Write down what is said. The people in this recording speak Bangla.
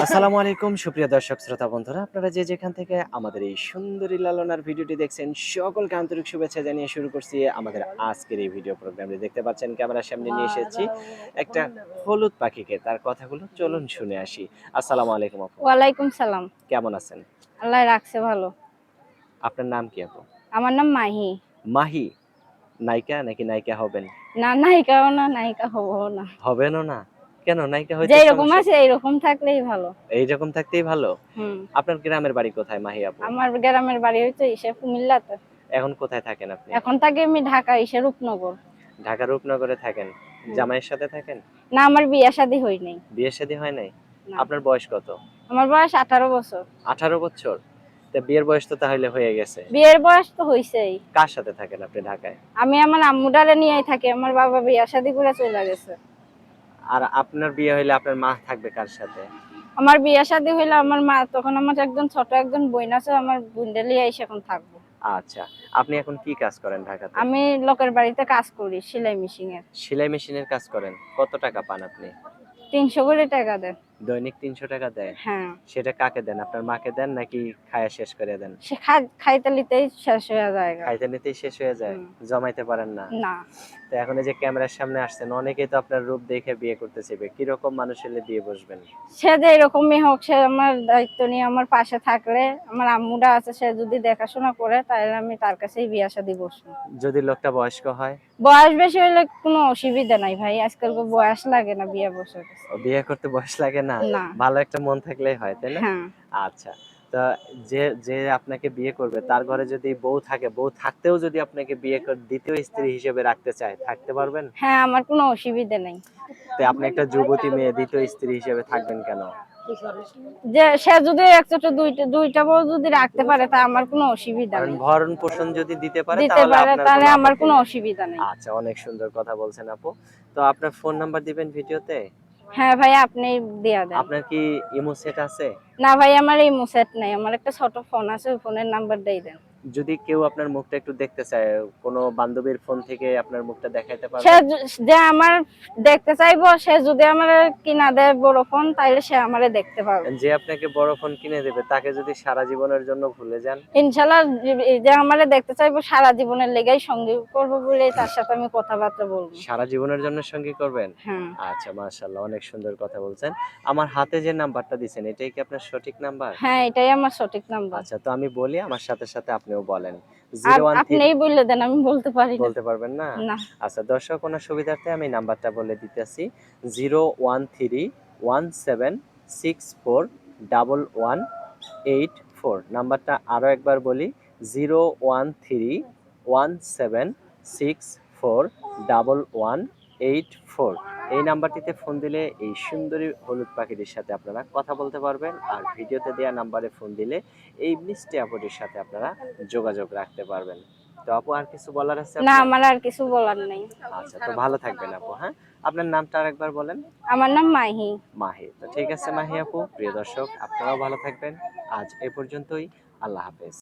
আসসালামু আলাইকুম সুপ্রিয় দর্শক শ্রোতা বন্ধুরা, আপনারা যে যেখান থেকে আমাদের এই সুন্দরী লালনার ভিডিওটি দেখছেন সকলকে আন্তরিক শুভেচ্ছা জানিয়ে শুরু করছি আমাদের আজকের এই ভিডিও প্রোগ্রামটি। দেখতে পাচ্ছেন ক্যামেরার সামনে নিয়ে এসেছি একটা হলুদ পাখিকে, তার কথাগুলো চলুন শুনে আসি। আসসালামু আলাইকুম আপু, ওয়ালাইকুম সালাম। কেমন আছেন? আল্লাহ রাখছে ভালো। আপনার নাম কি আপু? আমার নাম মাহি। মাহি? নায়িকা নাকি নায়িকা হবেন? না, নায়িকাও না, নায়িকা হবও না। হবেনও না? কেন, নায়িকা হইতে যেরকম সমস্যা আছে কি? এইরকম থাকলেই ভালো। এইরকম থাকতেই ভালো। হুম। আপনার গ্রামের বাড়ি কোথায় মাহি আপু? আমার গ্রামের বাড়ি হচ্ছে কুমিল্লাতে। এখন কোথায় থাকেন আপনি? এখন থাকি আমি ঢাকা রূপনগর। ঢাকা রূপনগরে থাকেন? হুম। জামাইয়ের সাথে থাকেন? না, আমার বিয়ে শাদী হয় নাই। বিয়ে শাদী হয় নাই? না। আপনার বয়স কত? আমার বয়স 18 বছর। 18 বছর? তা বিয়ের বয়স তো তাহলে হয়ে গেছে। বিয়ের বয়স তো হইছেই। কার সাথে থাকেন আপনি ঢাকায়? আমি আমার আম্মুডারে নিয়েই থাকি। আমার বাবা বিয়ে শাদী করে চলে গেছে। আর আপনার বিয়ে হইলে আপনার মা থাকবে কার সাথে? আমার বিয়ে শাদী হইলে আমার মা, তখন আমার ছোট একজন বোন আছে, আমার বোনটা লিয়ে এসে এখন থাকবো। আচ্ছা, আপনি এখন কি কাজ করেন ঢাকাতে? আমি লোকের বাড়িতে কাজ করি, সেলাই মেশিনের। সেলাই মেশিনের কাজ করেন? কত টাকা পান আপনি? 300 করে টাকা দেন। দৈনিক 300 টাকা দেয়? হ্যাঁ। সেটা কাকে দেন? আপনার মাকে দেন নাকি খায়া শেষ করে দেন? সে খাইতে লিতেই শেষ হয়ে যায়। খাইতে নিতেই শেষ হয়ে যায়? জমাইতে পারেন না? না। তো এখন এই যে ক্যামেরার সামনে আসছেন, অনেকেই তো আপনার রূপ দেখে বিয়ে করতে চাইবে। কিরকম মানুষ হলে বিয়ে বসবেন? সে যে এরকমই হোক, সে আমার দায়িত্ব নিয়ে আমার পাশে থাকলে, আমার আম্মুটা আছে, সে যদি দেখাশোনা করে, তাহলে আমি তার কাছেই বিয়ে শাদী বসবো। যদি লোকটা বয়স্ক হয়? বয়স বেশি হলে কোনো অসুবিধা নাই ভাই, আজকাল বয়স লাগে না বিয়ে বসে। বিয়ে করতে বয়স লাগে না? না। ভালো একটা মন থাকলেই হয়, তাই না? হ্যাঁ। আচ্ছা, তা যে যে আপনাকে বিয়ে করবে তার ঘরে যদি বউ থাকে, বউ থাকতেও যদি আপনাকে বিয়ে করে দ্বিতীয় স্ত্রী হিসেবে রাখতে চায়, থাকতে পারবেন? হ্যাঁ, আমার কোনো অসুবিধা নেই। তো আপনি একটা যুবতী মেয়ে দ্বিতীয় স্ত্রী হিসেবে থাকবেন কেন? যে সে যদি একসাথে দুইটা বউ যদি রাখতে পারে, তা আমার কোনো অসুবিধা কারণ নেই। ভরণ পোষণ যদি দিতে পারে দিতে তাহলে পারে, আপনার তাহলে কোনো আমার আপত্তি কোনো নেই। অসুবিধা নেই। আচ্ছা, অনেক সুন্দর কথা বলছেন আপু। তো আপনার ফোন নাম্বার দিবেন ভিডিওতে? হ্যাঁ ভাই, আপনি দিয়া দেন। আপনার কি ইমো সেট আছে? না ভাই, আমার এই মুসেট নাই, আমার একটা ছোট ফোন আছে, ওই ফোনের নাম্বার দিয়ে দেন। যদি কেউ আপনার মুখটা একটু দেখতে চায়, কোনো বান্ধবীর ফোন থেকে আপনার মুখটা দেখাইতে সে পারবেন? যে আমার দেখতে চাইবো, সে যদি আমার কিনা দেয় বড় ফোন, তাইলে সে আমারে দেখতে পাবে। যে আপনাকে বড় ফোন কিনে দেবে তাকে যদি সারা জীবনের জন্য ভুলে যান? ইনশাল্লাহ, যে আমারে দেখতে চাইবো সারা জীবনের লেগাই সঙ্গী করবো বলে তার সাথে আমি কথাবার্তা বলবো। সারা জীবনের জন্য সঙ্গী করবেন? হ্যাঁ। আচ্ছা, মাশাআল্লাহ, অনেক সুন্দর কথা বলছেন। আমার হাতে যে নাম্বারটা দিছেন এটাই কি আপনার সঠিক নাম্বার? হ্যাঁ, এটাই আমার সঠিক নাম্বার। আচ্ছা, তো আমি বলি, আমার সাথে সাথে আপনিও বলেন। আর 013 আপনিই বলে দেন, আমি বলতে পারি না। বলতে পারবেন না? না। আচ্ছা, দর্শক ওনার সুবিধার্থে আমি নাম্বারটা বলে দিতেছি। 01317641184। নাম্বারটা আরো একবার বলি, 01317641184। এই নাম্বারটিতে ফোন দিলে এই সুন্দরী হলুদ পাখিটির সাথে আপনারা কথা বলতে পারবেন, আর ভিডিওতে দেওয়া নাম্বারে ফোন দিলে এই মিষ্টি আপুটির সাথে আপনারা যোগাযোগ রাখতে পারবেন। তো আপু, আর কিছু বলার আছে না, আপনার? আমার আর কিছু বলার নেই। আচ্ছা, তো ভালো থাকবেন আপু, হ্যাঁ? আপনার নামটা আরেকবার বলেন। আমার নাম মাহি। মাহি। তো ঠিক আছে মাহি আপু, প্রিয় দর্শক আপনারাও ভালো থাকবেন। আজ এ পর্যন্তই। আল্লাহ হাফেজ।